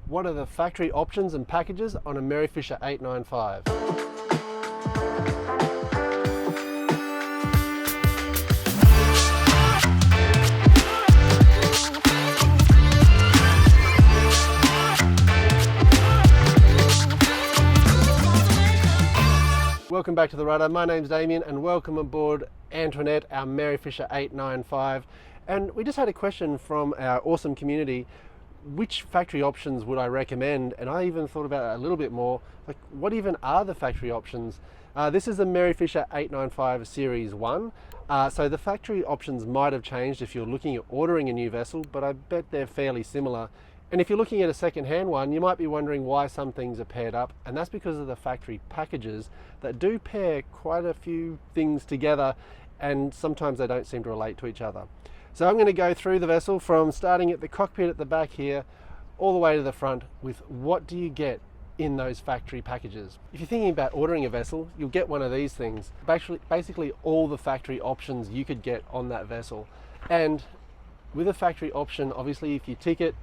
What are the factory options and packages on a Merryfisher 895? Welcome back to the Rudder. My name's Damien and welcome aboard Antoinette, our Merryfisher 895. And we just had a question from our awesome community. Which factory options would I recommend? And I even thought about it a little bit more, like what even are the factory options? This is the Merryfisher 895 Series 1. So the factory options might have changed if you're looking at ordering a new vessel, but I bet they're fairly similar. And if you're looking at a second-hand one, you might be wondering why some things are paired up, and that's because of the factory packages that do pair quite a few things together, and sometimes they don't seem to relate to each other. So I'm going to go through the vessel from starting at the cockpit at the back here all the way to the front with what do you get in those factory packages. If you're thinking about ordering a vessel, you'll get one of these things. Basically all the factory options you could get on that vessel. And with a factory option, obviously if you tick it,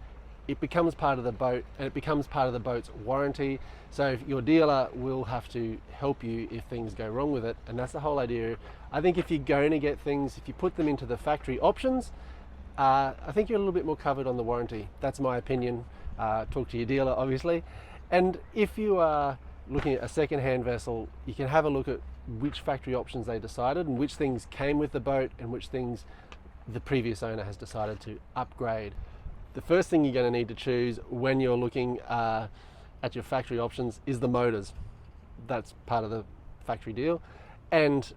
it becomes part of the boat and it becomes part of the boat's warranty. So your dealer will have to help you if things go wrong with it. And that's the whole idea. I think if you're going to get things, if you put them into the factory options, I think you're a little bit more covered on the warranty. That's my opinion. Talk to your dealer, obviously. And if you are looking at a second-hand vessel, you can have a look at which factory options they decided and which things came with the boat and which things the previous owner has decided to upgrade. The first thing you're going to need to choose when you're looking at your factory options is the motors. That's part of the factory deal. And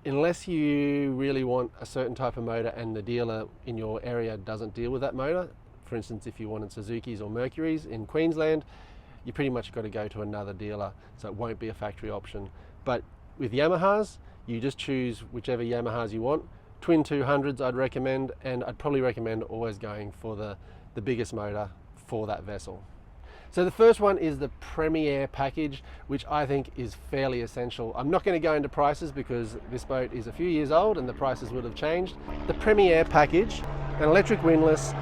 unless you really want a certain type of motor and the dealer in your area doesn't deal with that motor, for instance, if you wanted Suzuki's or Mercury's in Queensland, you pretty much got to go to another dealer, so it won't be a factory option. But with Yamahas, you just choose whichever Yamahas you want. Twin 200s I'd recommend, and I'd probably recommend always going for the biggest motor for that vessel. So the first one is the Premier package, which I think is fairly essential. I'm not going to go into prices because this boat is a few years old and the prices would have changed. The Premier package, an electric windlass,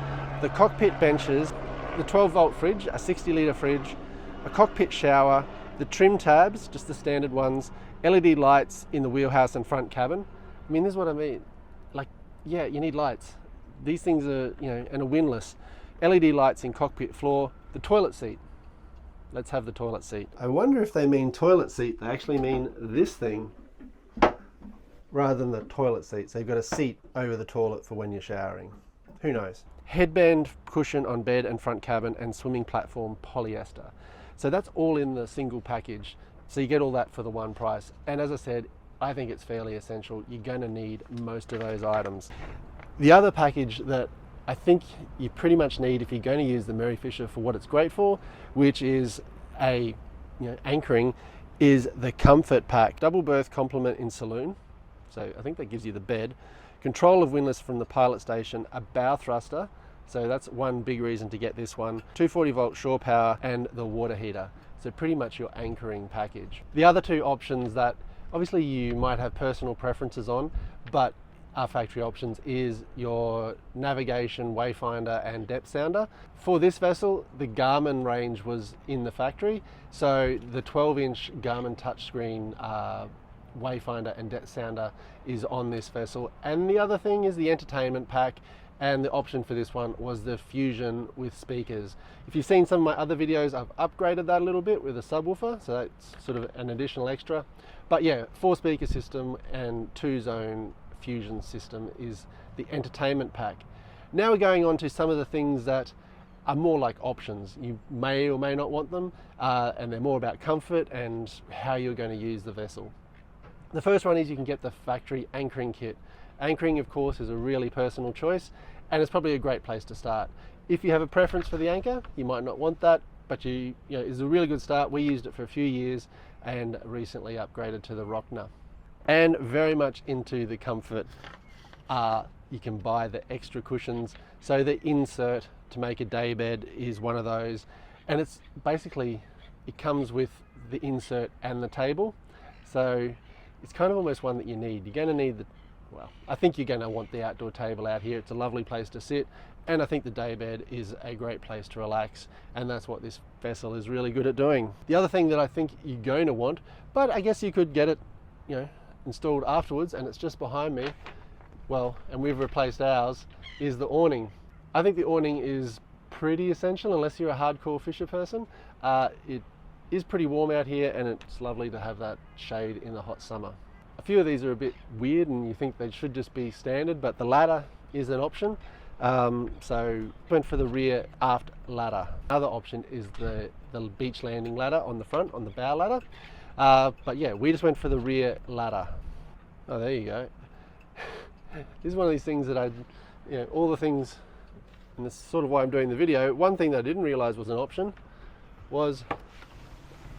the cockpit benches, the 12-volt fridge, a 60-litre fridge, a cockpit shower, the trim tabs, just the standard ones, LED lights in the wheelhouse and front cabin. I mean, this is what I mean. Like, yeah, you need lights. These things are, and a windlass. LED lights in cockpit floor, the toilet seat. Let's have the toilet seat. I wonder if they mean toilet seat, they actually mean this thing rather than the toilet seat. So you've got a seat over the toilet for when you're showering. Who knows? Headband cushion on bed and front cabin and swimming platform polyester. So that's all in the single package. So you get all that for the one price. And as I said, I think it's fairly essential. You're going to need most of those items. The other package that I think you pretty much need if you're going to use the Merryfisher for what it's great for, which is anchoring, is the comfort pack. Double berth complement in saloon. So I think that gives you the bed. Control of windlass from the pilot station, a bow thruster. So that's one big reason to get this one. 240 volt shore power and the water heater. So pretty much your anchoring package. The other two options that obviously you might have personal preferences on, but our factory options is your navigation, wayfinder and depth sounder. For this vessel, the Garmin range was in the factory. So the 12-inch Garmin touchscreen wayfinder and depth sounder is on this vessel. And the other thing is the entertainment pack, and the option for this one was the Fusion with speakers. If you've seen some of my other videos, I've upgraded that a little bit with a subwoofer, so that's sort of an additional extra. But yeah, 4-speaker system and 2-zone Fusion system is the entertainment pack. Now we're going on to some of the things that are more like options. You may or may not want them, and they're more about comfort and how you're going to use the vessel. The first one is you can get the factory anchoring kit. Anchoring, of course, is a really personal choice, and it's probably a great place to start. If you have a preference for the anchor, you might not want that, but it's a really good start. We used it for a few years and recently upgraded to the Rockner. And very much into the comfort, you can buy the extra cushions. So the insert to make a day bed is one of those, and it's basically, it comes with the insert and the table. So it's kind of almost one that you need. You're going to need well, I think you're going to want the outdoor table out here. It's a lovely place to sit, and I think the daybed is a great place to relax, and that's what this vessel is really good at doing. The other thing that I think you're going to want, but I guess you could get it, you know, installed afterwards, and it's just behind me, well, and we've replaced ours, is the awning. I think the awning is pretty essential unless you're a hardcore fisher person. It is pretty warm out here, and it's lovely to have that shade in the hot summer. A few of these are a bit weird and you think they should just be standard, but the ladder is an option. So went for the rear aft ladder. Another option is the beach landing ladder on the front, on the bow ladder. But yeah, we just went for the rear ladder. Oh, there you go. This is one of these things that all the things, and this is sort of why I'm doing the video. One thing that I didn't realize was an option was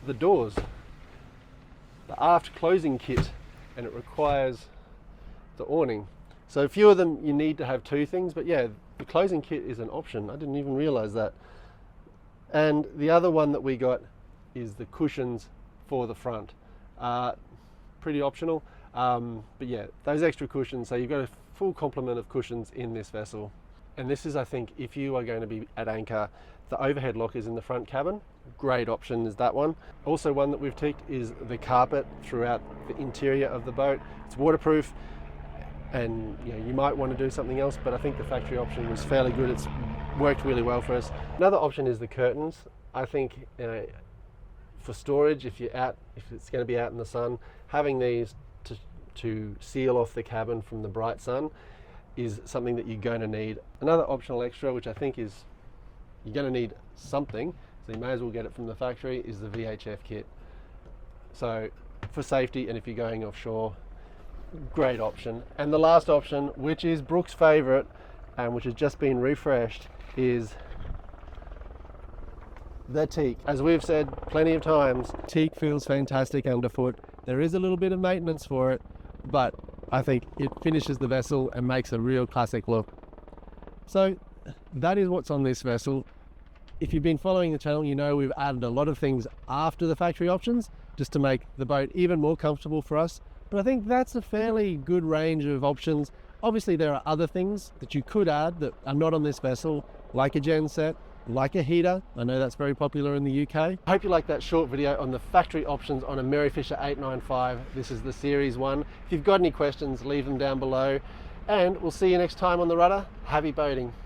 the doors. The aft closing kit, and it requires the awning. So a few of them you need to have two things, but yeah, the closing kit is an option. I didn't even realize that. And the other one that we got is the cushions for the front. Pretty optional, but yeah, those extra cushions, so you've got a full complement of cushions in this vessel. And this is, I think, if you are going to be at anchor, the overhead lockers in the front cabin, great option is that one. Also, one that we've ticked is the carpet throughout the interior of the boat. It's waterproof, and you might want to do something else, but I think the factory option was fairly good. It's worked really well for us. Another option is the curtains. I think for storage, if it's going to be out in the sun, having these to seal off the cabin from the bright sun is something that you're going to need. Another optional extra, which I think is you're going to need something, so you may as well get it from the factory, is the VHF kit. So for safety, and if you're going offshore, great option. And the last option, which is Brooke's favorite and which has just been refreshed, is the teak. As we've said plenty of times, teak feels fantastic underfoot. There is a little bit of maintenance for it, but I think it finishes the vessel and makes a real classic look. So that is what's on this vessel. If you've been following the channel, you know we've added a lot of things after the factory options just to make the boat even more comfortable for us. But I think that's a fairly good range of options. Obviously there are other things that you could add that are not on this vessel, like a gen set, like a heater. I know that's very popular in the UK. I hope you liked that short video on the factory options on a Merryfisher 895. This is the series 1. If you've got any questions, leave them down below, and we'll see you next time on the Rudder. Happy boating.